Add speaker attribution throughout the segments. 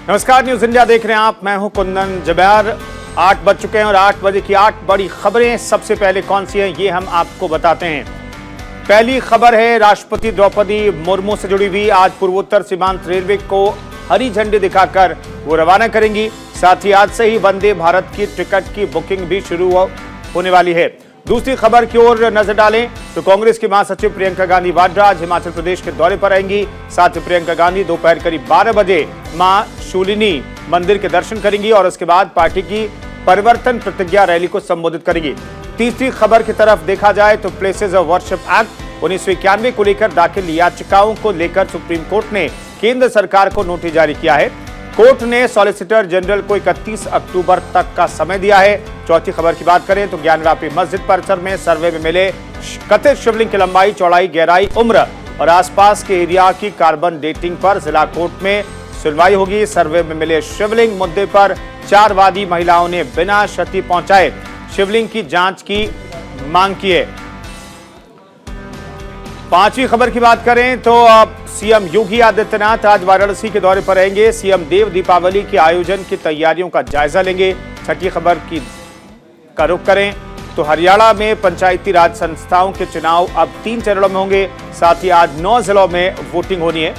Speaker 1: नमस्कार, news India देख रहे हैं आप। मैं हूं कुंदन जबैर। 8 बज चुके हैं और 8 बजे की 8 बड़ी खबरें सबसे पहले कौन सी हैं ये हम आपको बताते हैं। पहली खबर है राष्ट्रपति द्रौपदी मुर्मू से जुड़ी हुई। आज पूर्वोत्तर सीमांत रेलवे को हरी झंडी दिखाकर वो रवाना करेंगी। साथ ही आज से ही वंदे भारत की टिकट की बुकिंग भी शुरू होने वाली है। दूसरी खबर की ओर नजर डालें तो कांग्रेस की महासचिव प्रियंका गांधी वाड्रा आज हिमाचल प्रदेश के दौरे पर आएंगी। साथ ही प्रियंका गांधी दोपहर करीब 12 बजे मां शूलिनी मंदिर के दर्शन करेंगी और उसके बाद पार्टी की परिवर्तन प्रतिज्ञा रैली को संबोधित करेंगी। तीसरी खबर की तरफ देखा जाए तो प्लेसेस ऑफ वर्शिप एक्ट 1991 को लेकर दाखिल याचिकाओं को लेकर सुप्रीम कोर्ट ने केंद्र सरकार को नोटिस जारी किया है। कोर्ट ने सॉलिसिटर जनरल को 31 अक्टूबर तक का समय दिया है। चौथी खबर की बात करें तो ज्ञानव्यापी मस्जिद परिसर में सर्वे में मिले कथित शिवलिंग की लंबाई, चौड़ाई, गहराई, उम्र और आसपास के एरिया की कार्बन डेटिंग पर जिला कोर्ट में सुनवाई होगी। सर्वे में मिले शिवलिंग मुद्दे पर 4 वादी महिलाओं ने बिना क्षति पहुंचाए शिवलिंग की जांच की मांग की है। पांचवी खबर की बात करें तो सीएम योगी आदित्यनाथ आज वाराणसी के दौरे पर रहेंगे। सीएम देव दीपावली के आयोजन की तैयारियों का जायजा लेंगे। छठी खबर का रुख करें तो हरियाणा में पंचायती राज संस्थाओं के चुनाव अब 3 चरणों में होंगे। साथ ही आज 9 जिलों में वोटिंग होनी है।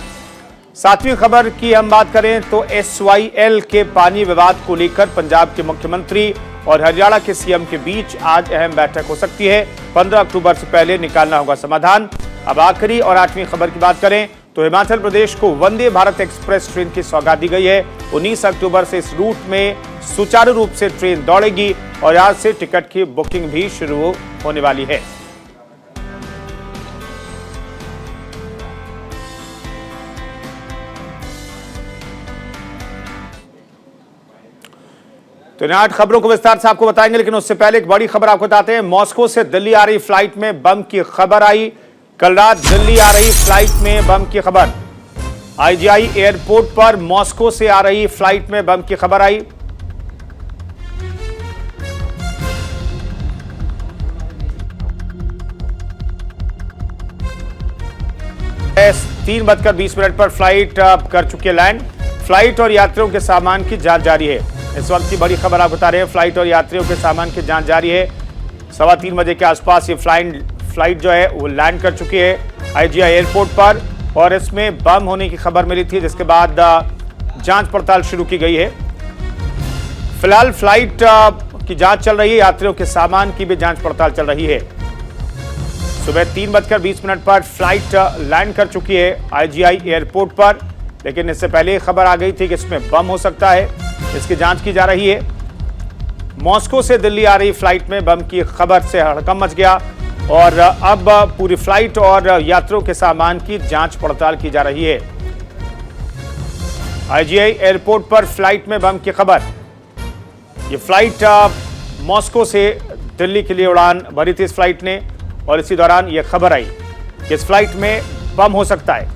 Speaker 1: सातवीं खबर की हम बात करें तो SYL के पानी विवाद को लेकर पंजाब के मुख्यमंत्री और हरियाणा के सीएम के बीच आज अहम बैठक हो सकती है। 15 अक्टूबर से पहले निकालना होगा समाधान। अब आखिरी और 8वीं खबर की बात करें तो हिमाचल प्रदेश को वंदे भारत एक्सप्रेस ट्रेन की सौगात दी गई है। 19 अक्टूबर से इस रूट में सुचारू रूप से ट्रेन दौड़ेगी और आज से टिकट की बुकिंग भी शुरू होने वाली है। तो इन 8 खबरों को विस्तार से आपको बताएंगे, लेकिन उससे पहले एक बड़ी खबर आपको बताते हैं। मॉस्को से दिल्ली आ रही फ्लाइट में बम की खबर आई। कल रात दिल्ली आ रही फ्लाइट में बम की खबर। IGI एयरपोर्ट पर मॉस्को से आ रही फ्लाइट में बम की खबर आई। एस 3:20 पर फ्लाइट कर चुकी है लैंड। फ्लाइट और यात्रियों के सामान की जांच जारी है। इस वक्त की बड़ी खबर आप बता रहे हैं। फ्लाइट और यात्रियों के सामान की जांच जारी है। 3:15 बजे के आसपास ये फ्लाइट जो है वो लैंड कर चुकी है IGI एयरपोर्ट पर और इसमें बम होने की खबर मिली थी, जिसके बाद जांच पड़ताल शुरू की गई है। फिलहाल फ्लाइट की जांच चल रही है। यात्रियों के सामान की भी जांच पड़ताल चल रही है। सुबह 3:20 पर फ्लाइट लैंड कर चुकी है IGI एयरपोर्ट पर, लेकिन इससे पहले खबर आ गई थी कि इसमें बम हो सकता है। इसकी जांच की जा रही है। मॉस्को से दिल्ली आ रही फ्लाइट में बम की खबर से हड़कंप मच गया और अब पूरी फ्लाइट और यात्रियों के सामान की जांच पड़ताल की जा रही है। IGI एयरपोर्ट पर फ्लाइट में बम की खबर। ये फ्लाइट मॉस्को से दिल्ली के लिए उड़ान भरी थी इस फ्लाइट ने और इसी दौरान यह खबर आई कि इस फ्लाइट में बम हो सकता है।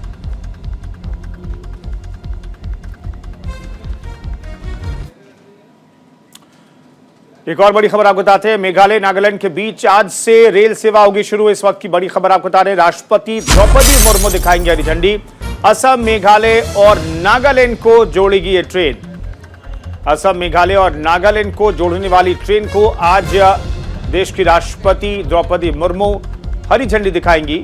Speaker 1: एक और बड़ी खबर आपको बताते हैं। मेघालय नागालैंड के बीच आज से रेल सेवा होगी शुरू। इस वक्त की बड़ी खबर आपको बता रहे हैं। राष्ट्रपति द्रौपदी मुर्मू दिखाएंगे हरी झंडी। असम, मेघालय और नागालैंड को जोड़ेगी ये ट्रेन। असम, मेघालय और नागालैंड को जोड़ने वाली ट्रेन को आज देश की राष्ट्रपति द्रौपदी मुर्मू हरी झंडी दिखाएंगी।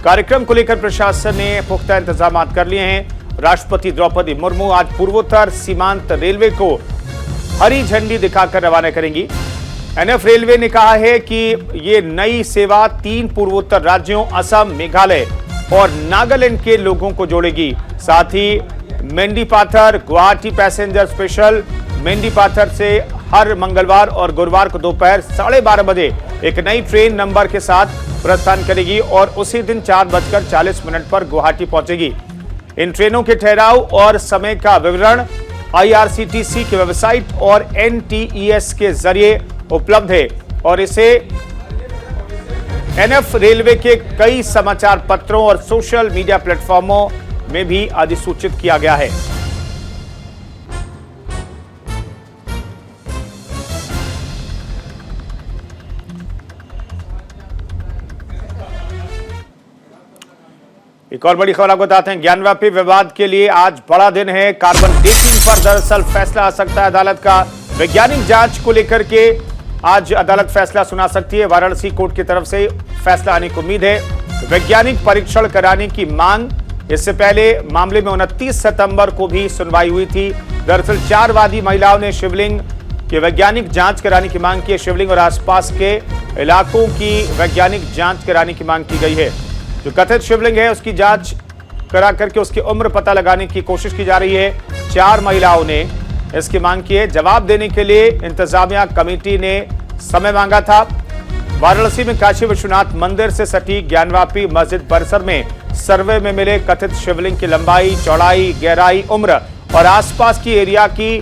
Speaker 1: कार्यक्रम को लेकर प्रशासन ने पुख्ता इंतजाम कर लिए हैं। राष्ट्रपति द्रौपदी मुर्मू आज पूर्वोत्तर सीमांत रेलवे को हरी झंडी दिखाकर रवाना करेंगी। NF रेलवे ने कहा है कि ये नई सेवा 3 पूर्वोत्तर राज्यों असम, मेघालय और नागालैंड के लोगों को जोड़ेगी। साथ ही मेंडीपाथर गुवाहाटी पैसेंजर स्पेशल मेंडीपाथर से हर मंगलवार और गुरुवार को दोपहर 12:30 बजे एक नई ट्रेन नंबर के साथ प्रस्थान करेगी और उसी दिन 4:40 पर गुवाहाटी पहुंचेगी। इन ट्रेनों के ठहराव और समय का विवरण IRCTC की वेबसाइट और NTES के जरिए उपलब्ध है और इसे NF रेलवे के कई समाचार पत्रों और सोशल मीडिया प्लेटफॉर्मों में भी अधिसूचित किया गया है। एक और बड़ी खबर आपको बताते हैं, ज्ञानव्यापी विवाद के लिए आज बड़ा दिन है। कार्बन डेटिंग पर दरअसल फैसला आ सकता है अदालत का। वैज्ञानिक जांच को लेकर के आज अदालत फैसला सुना सकती है। वाराणसी कोर्ट की तरफ से फैसला आने की उम्मीद है। वैज्ञानिक परीक्षण कराने की मांग, इससे पहले मामले में 29 सितंबर को भी सुनवाई हुई थी। दरअसल 4 वादी महिलाओं ने शिवलिंग की वैज्ञानिक जांच कराने की मांग की है। शिवलिंग और आसपास के इलाकों की वैज्ञानिक जांच कराने की मांग की गई है। जो कथित शिवलिंग है उसकी जांच करा करके उसकी उम्र पता लगाने की कोशिश की जा रही है। 4 महिलाओं ने इसकी मांग की है। जवाब देने के लिए इंतजामिया कमेटी ने समय मांगा था। वाराणसी में काशी विश्वनाथ मंदिर से सटी ज्ञानवापी मस्जिद परिसर में सर्वे में मिले कथित शिवलिंग की लंबाई, चौड़ाई, गहराई, उम्र और आसपास की एरिया की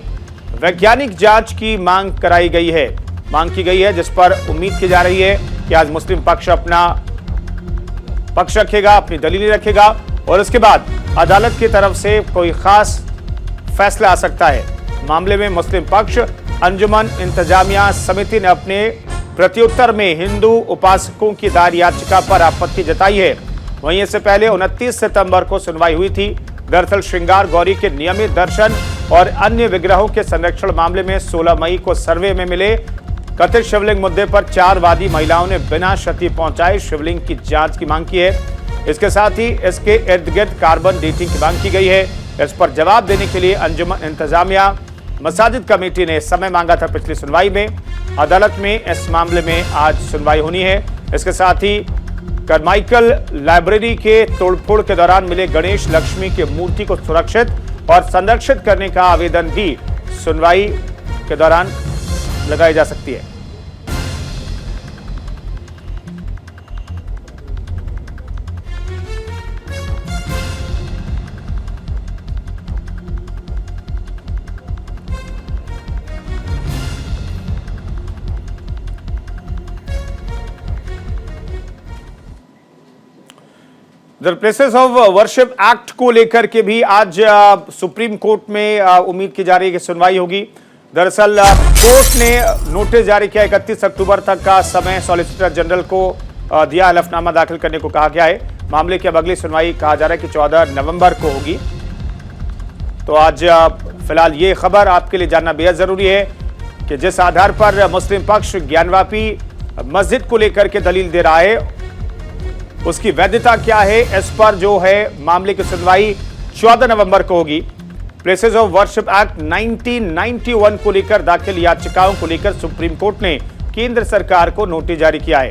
Speaker 1: वैज्ञानिक जांच की मांग कराई गई है, मांग की गई है, जिस पर उम्मीद की जा रही है कि आज मुस्लिम पक्ष अपना पक्ष रखेगा, अपनी दलीलें रखेगा और उसके बाद अदालत की तरफ से कोई खास फैसला आ सकता है। मामले में मुस्लिम पक्ष अंजुमन इंतजामिया समिति ने अपने प्रत्युत्तर में हिंदू उपासकों की दायर याचिका पर आपत्ति जताई है। वहीं इससे पहले 29 सितंबर को सुनवाई हुई थी। दरअसल श्रृंगार गौरी के नियमित दर्शन और अन्य विग्रहों के संरक्षण मामले में 16 मई को सर्वे में मिले कथित शिवलिंग मुद्दे पर 4 वादी महिलाओं ने बिना क्षति पहुंचाए शिवलिंग की जांच की मांग की है। इसके साथ ही इसके इर्द गिर्द कार्बन डेटिंग की मांग की गई है। इस पर जवाब देने के लिए अंजुमन इंतजामिया मसाजिद कमेटी ने समय मांगा था पिछली सुनवाई में। अदालत में इस मामले में आज सुनवाई होनी है। इसके साथ ही करमाइकल लाइब्रेरी के तोड़फोड़ के दौरान मिले गणेश लक्ष्मी की मूर्ति को सुरक्षित और संरक्षित करने का आवेदन भी सुनवाई के दौरान लगाई जा सकती है। The places of worship act को लेकर के भी आज सुप्रीम कोर्ट में उम्मीद की जा रही है कि सुनवाई होगी। दरअसल कोर्ट ने नोटिस जारी किया, 31 अक्टूबर तक का समय सॉलिसिटर जनरल को दिया, हलफनामा दाखिल करने को कहा गया है। मामले की अब अगली सुनवाई कहा जा रहा है कि 14 नवंबर को होगी। तो आज फिलहाल ये खबर आपके लिए जानना बेहद जरूरी है कि जिस आधार पर मुस्लिम पक्ष ज्ञानवापी मस्जिद को लेकर के दलील दे रहा है उसकी वैधता क्या है, इस पर जो है मामले की सुनवाई 14 नवंबर को होगी। प्लेसेस ऑफ वर्शिप एक्ट 1991 को लेकर दाखिल याचिकाओं को लेकर सुप्रीम कोर्ट ने केंद्र सरकार को नोटिस जारी किया है।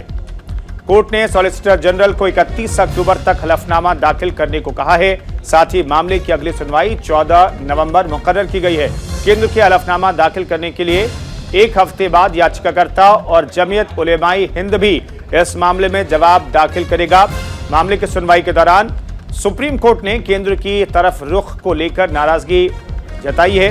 Speaker 1: कोर्ट ने सॉलिसिटर जनरल को 31 अक्टूबर तक हलफनामा दाखिल करने को कहा है। साथ ही मामले की अगली सुनवाई 14 नवंबर मुकर्रर की गई है। केंद्र के हलफनामा दाखिल करने के लिए 1 हफ्ते बाद याचिकाकर्ता और जमीयत उलेमाए हिंद भी इस मामले में जवाब दाखिल करेगा। मामले की सुनवाई के दौरान सुप्रीम कोर्ट ने केंद्र की तरफ रुख को लेकर नाराजगी जताई है।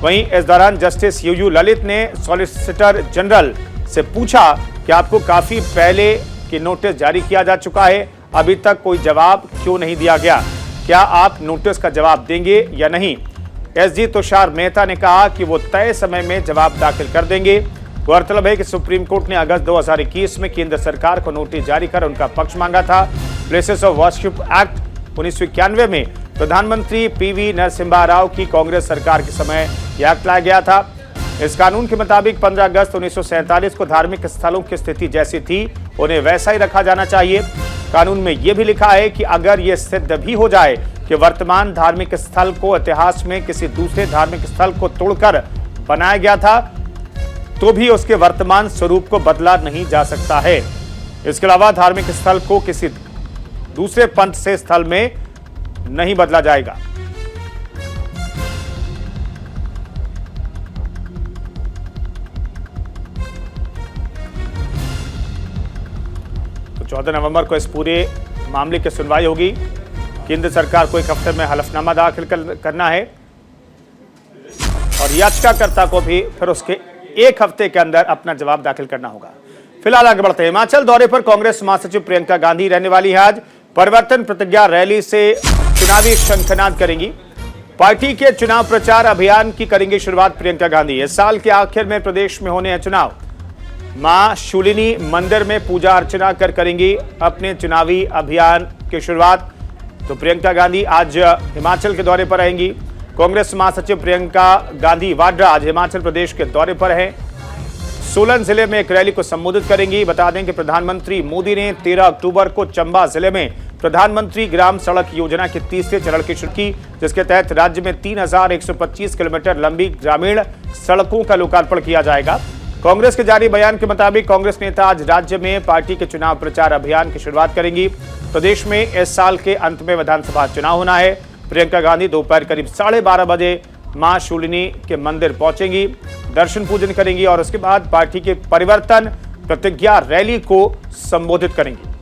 Speaker 1: वहीं इस दौरान जस्टिस यूयू ललित ने सॉलिसिटर जनरल से पूछा कि आपको काफी पहले की नोटिस जारी किया जा चुका है, अभी तक कोई जवाब क्यों नहीं दिया गया, क्या आप नोटिस का जवाब देंगे या नहीं। एसजी तुषार मेहता ने कहा कि वो तय समय में जवाब दाखिल कर देंगे। गौरतलब है कि सुप्रीम कोर्ट ने अगस्त 2021 में केंद्र सरकार को नोटिस जारी कर उनका पक्ष मांगा था। प्लेसेस ऑफ वर्शिप एक्ट 1991 में प्रधानमंत्री पीवी नरसिम्हा राव की कांग्रेस सरकार के समय यह एक्ट लाया गया था। इस कानून के मुताबिक 15 अगस्त 1947 को धार्मिक स्थलों की स्थिति जैसी थी उन्हें वैसा ही रखा जाना चाहिए। कानून में यह भी लिखा है कि अगर यह सिद्ध भी हो जाए कि वर्तमान धार्मिक स्थल को इतिहास में किसी दूसरे धार्मिक स्थल को तोड़कर बनाया गया था तो भी उसके वर्तमान स्वरूप को बदला नहीं जा सकता है। इसके अलावा धार्मिक स्थल को किसी दूसरे पंथ से स्थल में नहीं बदला जाएगा। तो 14 नवंबर को इस पूरे मामले की सुनवाई होगी। केंद्र सरकार को 1 हफ्ते में हलफनामा दाखिल करना है और याचिकाकर्ता को भी फिर उसके 1 हफ्ते के अंदर अपना जवाब दाखिल करना होगा। फिलहाल आगे बढ़ते हैं। हिमाचल दौरे पर कांग्रेस महासचिव प्रियंका गांधी रहने वाली है। आज परिवर्तन प्रतिज्ञा रैली से चुनावी शंखनाद करेंगी। पार्टी के चुनाव प्रचार अभियान की करेंगी शुरुआत प्रियंका गांधी। इस साल के आखिर में प्रदेश में होने हैं चुनाव। मां शूलिनी मंदिर में पूजा अर्चना कर करेंगी अपने चुनावी अभियान की शुरुआत। तो प्रियंका गांधी आज हिमाचल के दौरे पर रहेंगी। कांग्रेस महासचिव प्रियंका गांधी वाड्रा आज हिमाचल प्रदेश के दौरे पर हैं। सोलन जिले में एक रैली को संबोधित करेंगी। बता दें कि प्रधानमंत्री मोदी ने 13 अक्टूबर को चंबा जिले में प्रधानमंत्री ग्राम सड़क योजना के तीसरे चरण की शुरू की, जिसके तहत राज्य में 3125 किलोमीटर लंबी ग्रामीण सड़कों का लोकार्पण किया जाएगा। कांग्रेस के जारी बयान के मुताबिक कांग्रेस नेता आज राज्य में पार्टी के चुनाव प्रचार अभियान की शुरुआत करेंगी। प्रदेश में इस साल के अंत में विधानसभा चुनाव होना है। प्रियंका गांधी दोपहर करीब 12:30 बजे मां शूलिनी के मंदिर पहुंचेंगी, दर्शन पूजन करेंगी और उसके बाद पार्टी के परिवर्तन प्रतिज्ञा रैली को संबोधित करेंगी।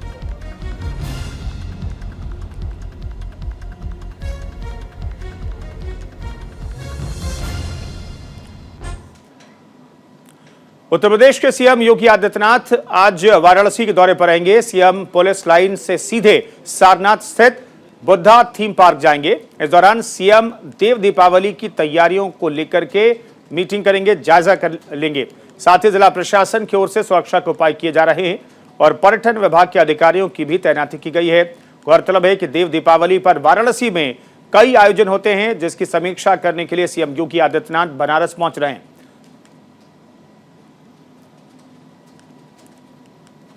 Speaker 1: उत्तर प्रदेश के सीएम योगी आदित्यनाथ आज वाराणसी के दौरे पर रहेंगे। सीएम पुलिस लाइन से सीधे सारनाथ स्थित बुद्धा थीम पार्क जाएंगे। इस दौरान सीएम देव दीपावली की तैयारियों को लेकर के मीटिंग करेंगे, जायजा कर लेंगे। साथ ही जिला प्रशासन की ओर से सुरक्षा के उपाय किए जा रहे हैं और पर्यटन विभाग के अधिकारियों की भी तैनाती की गई है। गौरतलब है कि देव दीपावली पर वाराणसी में कई आयोजन होते हैं, जिसकी समीक्षा करने के लिए सीएम योगी आदित्यनाथ बनारस पहुंच रहे हैं।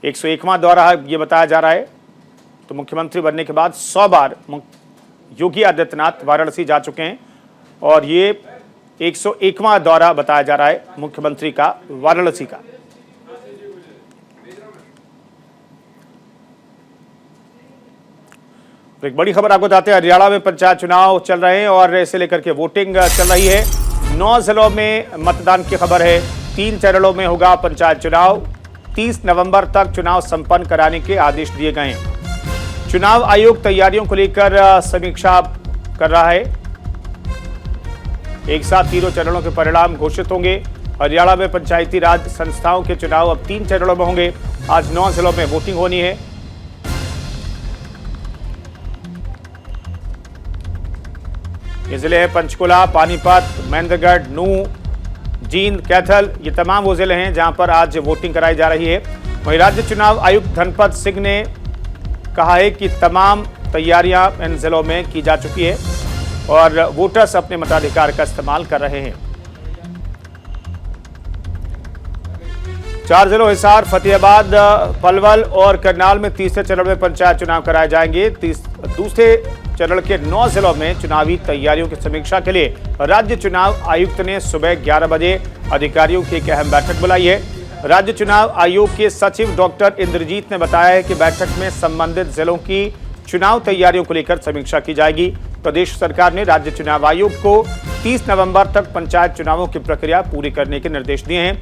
Speaker 1: 101वां दौरा ये बताया जा रहा है। तो मुख्यमंत्री बनने के बाद 100 बार योगी आदित्यनाथ वाराणसी जा चुके हैं और ये 101वां दौरा बताया जा रहा है मुख्यमंत्री का वाराणसी का। तो एक बड़ी खबर आपको बताते हैं, हरियाणा में पंचायत चुनाव चल रहे हैं और इसे लेकर के वोटिंग चल रही है। 9 जिलों में मतदान की खबर है। 3 चरणों में होगा पंचायत चुनाव। 30 नवंबर तक चुनाव संपन्न कराने के आदेश दिए गए हैं। चुनाव आयोग तैयारियों को लेकर समीक्षा कर रहा है। एक साथ तीनों चरणों के परिणाम घोषित होंगे। हरियाणा में पंचायती राज संस्थाओं के चुनाव अब 3 चरणों में होंगे। आज 9 जिलों में वोटिंग होनी है। ये जिले हैं पंचकुला, पानीपत, महेंद्रगढ़, नूंह, जींद, कैथल। ये तमाम वो जिले हैं जहां पर आज वोटिंग कराई जा रही है। वहीं राज्य चुनाव आयुक्त धनपत सिंह ने कहा है कि तमाम तैयारियां इन जिलों में की जा चुकी है और वोटर्स अपने मताधिकार का इस्तेमाल कर रहे हैं। 4 जिलों हिसार, फतेहाबाद, पलवल और करनाल में तीसरे चरण में पंचायत चुनाव कराए जाएंगे। दूसरे चरण के 9 जिलों में चुनावी तैयारियों की समीक्षा के लिए राज्य चुनाव आयुक्त ने सुबह 11 बजे अधिकारियों की एक अहम बैठक बुलाई है। राज्य चुनाव आयोग के सचिव डॉक्टर इंद्रजीत ने बताया है कि बैठक में संबंधित जिलों की चुनाव तैयारियों को लेकर समीक्षा की जाएगी। प्रदेश सरकार ने राज्य चुनाव आयोग को 30 नवंबर तक पंचायत चुनावों की प्रक्रिया पूरी करने के निर्देश दिए हैं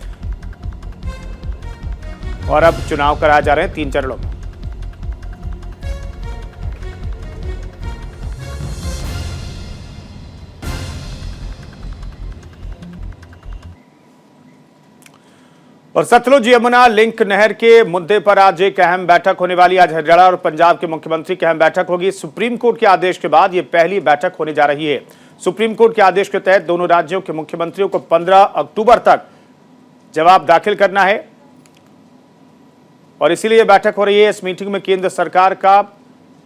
Speaker 1: और अब चुनाव कराए जा रहे हैं 3 चरणों में। और सतलुज यमुना लिंक नहर के मुद्दे पर आज एक अहम बैठक होने वाली। आज हरियाणा और पंजाब के मुख्यमंत्री की अहम बैठक होगी। सुप्रीम कोर्ट के आदेश के बाद यह पहली बैठक होने जा रही है। सुप्रीम कोर्ट के आदेश के तहत दोनों राज्यों के मुख्यमंत्रियों को 15 अक्टूबर तक जवाब दाखिल करना है और इसीलिए यह बैठक हो रही है। इस मीटिंग में केंद्र सरकार का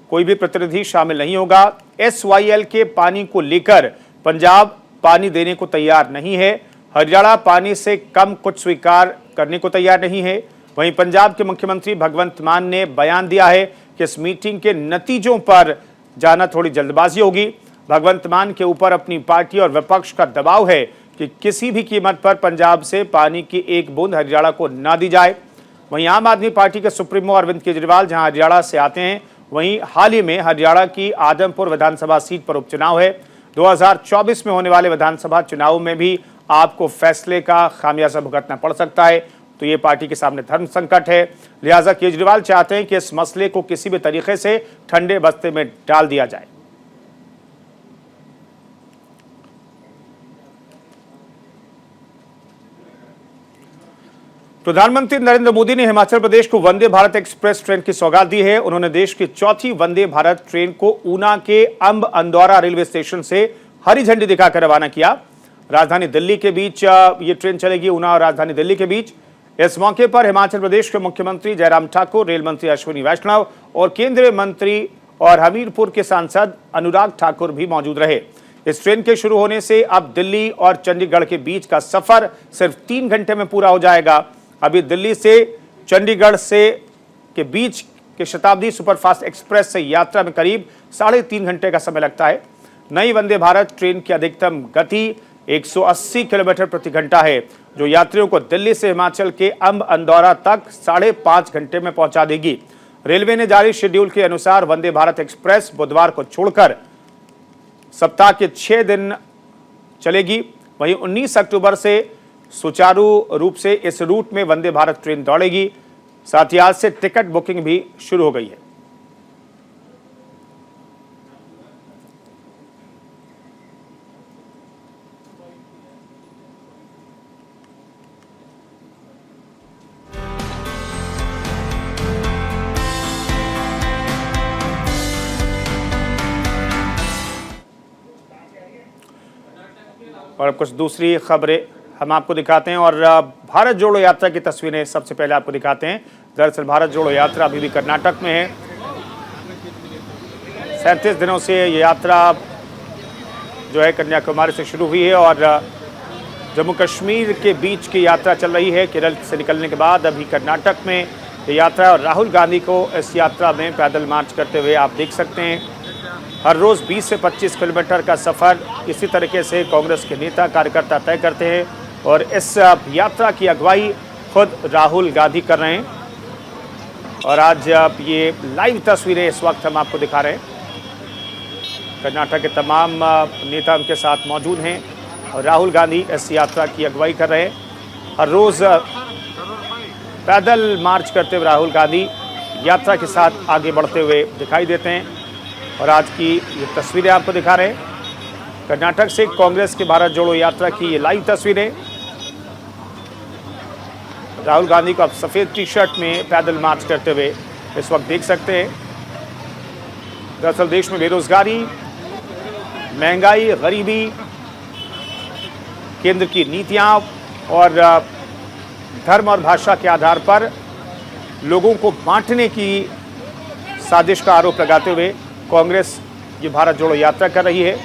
Speaker 1: कोई भी प्रतिनिधि शामिल नहीं होगा। SYL के पानी को लेकर पंजाब पानी देने को तैयार नहीं है। हरियाणा पानी से कम कुछ स्वीकार करने को तैयार नहीं है। वहीं पंजाब के मुख्यमंत्री भगवंत मान ने बयान दिया है कि इस मीटिंग के नतीजों पर जाना थोड़ी जल्दबाजी होगी। भगवंत मान के ऊपर अपनी पार्टी और विपक्ष का दबाव है कि किसी भी कीमत पर पंजाब से पानी की एक बूंद हरियाणा को ना दी जाए। वहीं आम आदमी पार्टी के सुप्रीमो अरविंद केजरीवाल जहां हरियाणा से आते हैं, वहीं हाल ही में हरियाणा की आदमपुर विधानसभा सीट पर उपचुनाव है। 2024 में होने वाले विधानसभा चुनाव में भी आपको फैसले का खामियाजा भुगतना पड़ सकता है। तो ये पार्टी के सामने धर्म संकट है। लिहाजा केजरीवाल चाहते हैं कि इस मसले को किसी भी तरीके से ठंडे बस्ते में डाल दिया जाए। प्रधानमंत्री नरेंद्र मोदी ने हिमाचल प्रदेश को वंदे भारत एक्सप्रेस ट्रेन की सौगात दी है। उन्होंने देश की चौथी वंदे भारत ट्रेन को ऊना के अंब अंदौरा रेलवे स्टेशन से हरी झंडी दिखाकर रवाना किया। राजधानी दिल्ली के बीच ये ट्रेन चलेगी, ऊना और राजधानी दिल्ली के बीच। इस मौके पर हिमाचल प्रदेश के मुख्यमंत्री जयराम ठाकुर, रेल मंत्री अश्विनी वैष्णव और केंद्रीय मंत्री और हमीरपुर के सांसद अनुराग ठाकुर भी मौजूद रहे। इस ट्रेन के शुरू होने से अब दिल्ली और चंडीगढ़ के बीच का सफर सिर्फ 3 घंटे में पूरा हो जाएगा। अभी दिल्ली से चंडीगढ़ से के बीच के शताब्दी सुपरफास्ट एक्सप्रेस से यात्रा में करीब 3.5 घंटे का समय लगता है। नई वंदे भारत ट्रेन की अधिकतम गति 180 किलोमीटर प्रति घंटा है, जो यात्रियों को दिल्ली से हिमाचल के अंब अंदौरा तक 5.5 घंटे में पहुंचा देगी। रेलवे ने जारी शेड्यूल के अनुसार वंदे भारत एक्सप्रेस बुधवार को छोड़कर सप्ताह के 6 दिन चलेगी। वहीं 19 अक्टूबर से सुचारू रूप से इस रूट में वंदे भारत ट्रेन दौड़ेगी। साथ ही आज से टिकट बुकिंग भी शुरू हो गई है। और अब कुछ दूसरी खबरें हम आपको दिखाते हैं और भारत जोड़ो यात्रा की तस्वीरें सबसे पहले आपको दिखाते हैं। दरअसल भारत जोड़ो यात्रा अभी भी कर्नाटक में है। 37 दिनों से ये यात्रा जो है कन्याकुमारी से शुरू हुई है और जम्मू कश्मीर के बीच की यात्रा चल रही है। केरल से निकलने के बाद अभी कर्नाटक में ये यात्रा और राहुल गांधी को इस यात्रा में पैदल मार्च करते हुए आप देख सकते हैं। हर रोज़ 20 से 25 किलोमीटर का सफ़र इसी तरीके से कांग्रेस के नेता कार्यकर्ता तय करते हैं और इस यात्रा की अगुवाई खुद राहुल गांधी कर रहे हैं। और आज ये लाइव तस्वीरें इस वक्त हम आपको दिखा रहे हैं। कर्नाटक के तमाम नेता उनके साथ मौजूद हैं और राहुल गांधी इस यात्रा की अगुवाई कर रहे हैं। हर रोज़ पैदल मार्च करते हुए राहुल गांधी यात्रा के साथ आगे बढ़ते हुए दिखाई देते हैं और आज की ये तस्वीरें आपको दिखा रहे हैं। कर्नाटक से कांग्रेस के भारत जोड़ो यात्रा की ये लाइव तस्वीरें। राहुल गांधी को आप सफ़ेद टी-शर्ट में पैदल मार्च करते हुए इस वक्त देख सकते हैं। दरअसल देश में बेरोजगारी, महंगाई, गरीबी, केंद्र की नीतियां और धर्म और भाषा के आधार पर लोगों को बांटने की साजिश का आरोप लगाते हुए कांग्रेस ये भारत जोड़ो यात्रा कर रही है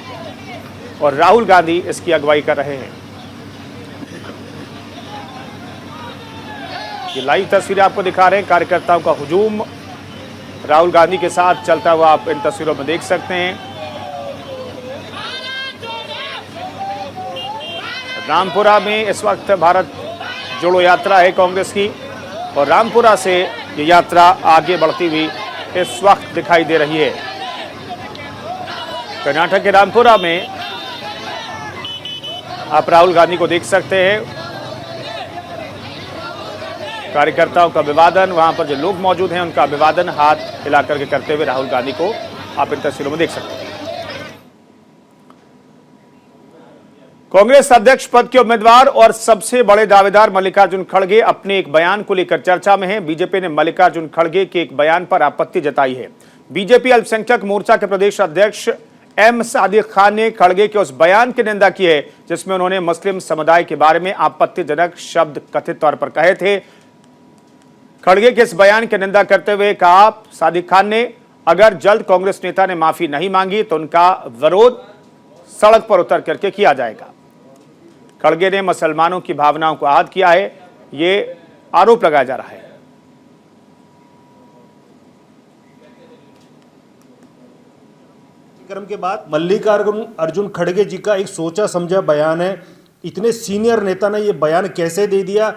Speaker 1: और राहुल गांधी इसकी अगुवाई कर रहे हैं। ये लाइव तस्वीरें आपको दिखा रहे हैं। कार्यकर्ताओं का हुजूम राहुल गांधी के साथ चलता हुआ आप इन तस्वीरों में देख सकते हैं। रामपुरा में इस वक्त भारत जोड़ो यात्रा है कांग्रेस की और रामपुरा से ये यात्रा आगे बढ़ती हुई इस वक्त दिखाई दे रही है। कर्नाटक के रामपुरा में आप राहुल गांधी को देख सकते हैं। कार्यकर्ताओं का अभिवादन, वहां पर जो लोग मौजूद हैं उनका अभिवादन हाथ हिला करके करते हुए राहुल गांधी को आप इन तस्वीरों में देख सकते हैं। कांग्रेस अध्यक्ष पद के उम्मीदवार और सबसे बड़े दावेदार मल्लिकार्जुन खड़गे अपने एक बयान को लेकर चर्चा में हैं। बीजेपी ने मल्लिकार्जुन खड़गे के एक बयान पर आपत्ति जताई है। बीजेपी अल्पसंख्यक मोर्चा के प्रदेश अध्यक्ष एम सादिक खान ने खड़गे के उस बयान की निंदा की है जिसमें उन्होंने मुस्लिम समुदाय के बारे में आपत्तिजनक शब्द कथित तौर पर कहे थे। खड़गे के इस बयान की निंदा करते हुए कहा, सादिक खान ने अगर जल्द कांग्रेस नेता ने माफी नहीं मांगी तो उनका विरोध सड़क पर उतर करके किया जाएगा। खड़गे ने मुसलमानों की भावनाओं को आहत किया है, ये आरोप लगाया जा रहा है।
Speaker 2: कार्यक्रम के बाद मल्लिकार्जुन खड़गे जी का एक सोचा समझा बयान है। इतने सीनियर नेता ने ये बयान कैसे दे दिया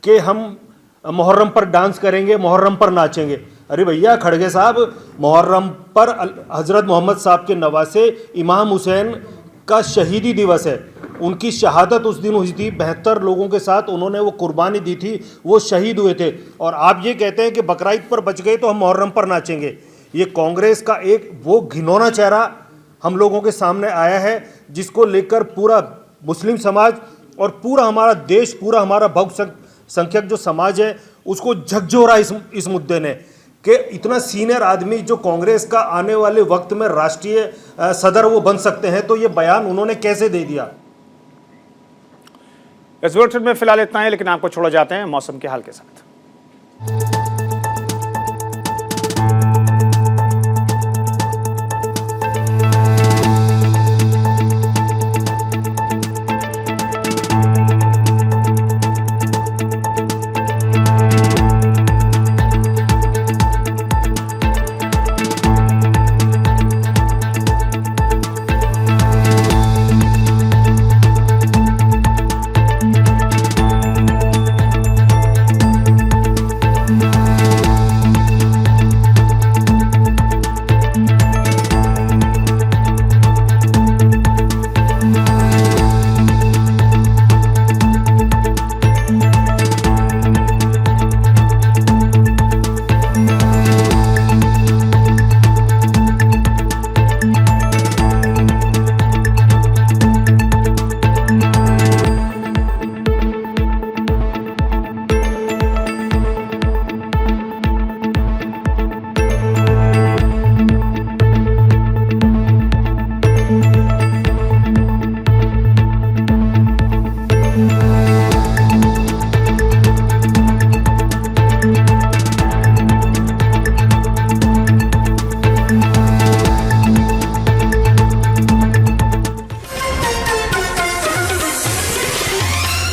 Speaker 2: कि हम मुहर्रम पर डांस करेंगे, मुहर्रम पर नाचेंगे। अरे भैया खड़गे साहब, मुहर्रम पर हजरत मोहम्मद साहब के नवासे इमाम हुसैन का शहीदी दिवस है। उनकी शहादत उस दिन हुई थी। 72 लोगों के साथ उन्होंने वो कुर्बानी दी थी, वो शहीद हुए थे। और आप ये कहते हैं कि बकरीद पर बच गए तो हम मुहर्रम पर नाचेंगे। ये कांग्रेस का एक वो घिनौना चेहरा हम लोगों के सामने आया है जिसको लेकर पूरा मुस्लिम समाज और पूरा हमारा देश, पूरा हमारा बहुसंख्यक जो समाज है उसको झकझोरा इस मुद्दे ने कि इतना सीनियर आदमी जो कांग्रेस का आने वाले वक्त में राष्ट्रीय सदर वो बन सकते हैं, तो ये बयान उन्होंने कैसे दे दिया।
Speaker 1: इस बुलेटिन में फिलहाल इतना है, लेकिन आपको छोड़ा जाते हैं मौसम के हाल के साथ।